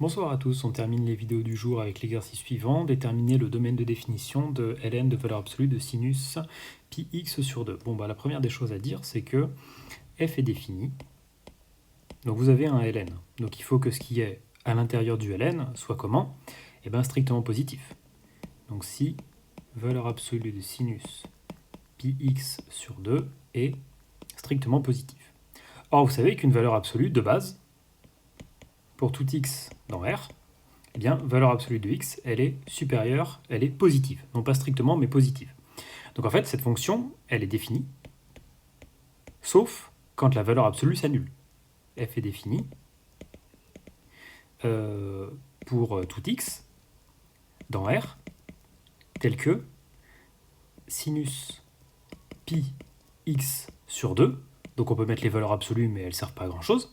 Bonsoir à tous, on termine les vidéos du jour avec l'exercice suivant, déterminer le domaine de définition de ln de valeur absolue de sinus pi x sur 2. Bon, la première des choses à dire, c'est que f est défini, donc vous avez un ln, donc il faut que ce qui est à l'intérieur du ln soit comment? Eh bien strictement positif. Donc si valeur absolue de sinus pi x sur 2 est strictement positif. Or, vous savez qu'une valeur absolue de base, pour tout x dans R, eh bien, valeur absolue de x, elle est supérieure, elle est positive. Non pas strictement, mais positive. Donc en fait, cette fonction, elle est définie, sauf quand la valeur absolue s'annule. F est définie pour tout x dans R, tel que sinus pi x sur 2, donc on peut mettre les valeurs absolues, mais elles ne servent pas à grand-chose,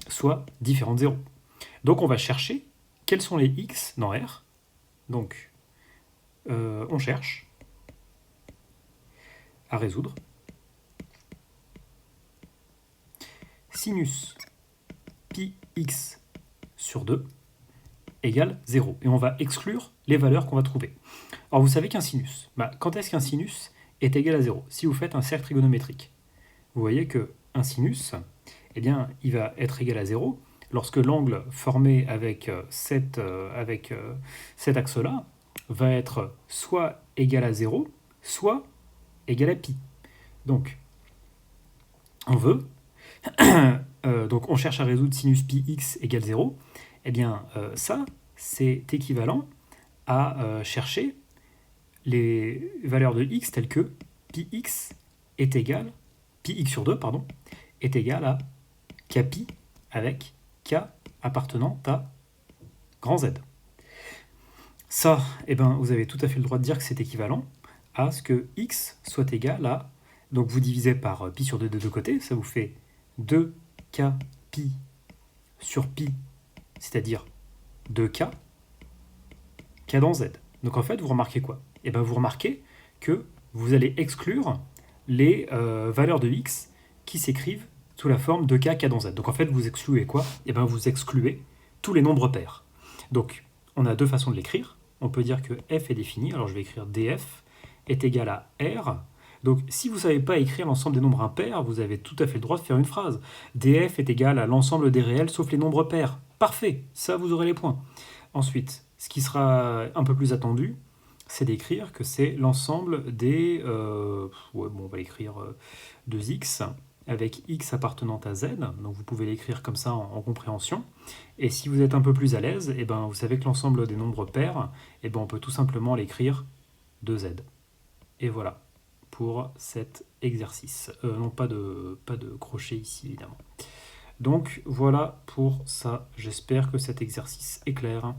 soit différent de 0. Donc on va chercher quels sont les x dans R. Donc on cherche à résoudre sinus pi x sur 2 égale 0. Et on va exclure les valeurs qu'on va trouver. Alors vous savez qu'un sinus, quand est-ce qu'un sinus est égal à 0? Si vous faites un cercle trigonométrique, vous voyez qu'un sinus, eh bien, il va être égal à 0 lorsque l'angle formé avec cet axe-là va être soit égal à 0, soit égal à pi. Donc, on veut, donc on cherche à résoudre sinus pi x égale 0, eh bien ça, c'est équivalent à chercher les valeurs de x telles que pi x est égal, pi x sur 2, pardon, est égal à kpi avec k appartenant à grand Z. Ça, eh ben, vous avez tout à fait le droit de dire que c'est équivalent à ce que x soit égal à, donc vous divisez par pi sur 2 de deux côtés, ça vous fait 2k pi sur pi, c'est-à-dire 2k, k dans z. Donc en fait, vous remarquez quoi? Eh bien, vous remarquez que vous allez exclure les valeurs de x qui s'écrivent sous la forme de k dans z. Donc en fait, vous excluez quoi? Eh bien, vous excluez tous les nombres pairs. Donc, on a deux façons de l'écrire. On peut dire que f est défini, alors je vais écrire df est égal à r. Donc, si vous ne savez pas écrire l'ensemble des nombres impairs, vous avez tout à fait le droit de faire une phrase. df est égal à l'ensemble des réels sauf les nombres pairs. Parfait, ça vous aurez les points. Ensuite, ce qui sera un peu plus attendu, c'est d'écrire que c'est l'ensemble des... on va écrire 2x avec x appartenant à z, donc vous pouvez l'écrire comme ça en compréhension. Et si vous êtes un peu plus à l'aise, eh ben, vous savez que l'ensemble des nombres pairs, eh ben, on peut tout simplement l'écrire 2z. Et voilà pour cet exercice. Non, pas de crochet ici, évidemment. Donc voilà pour ça. J'espère que cet exercice est clair.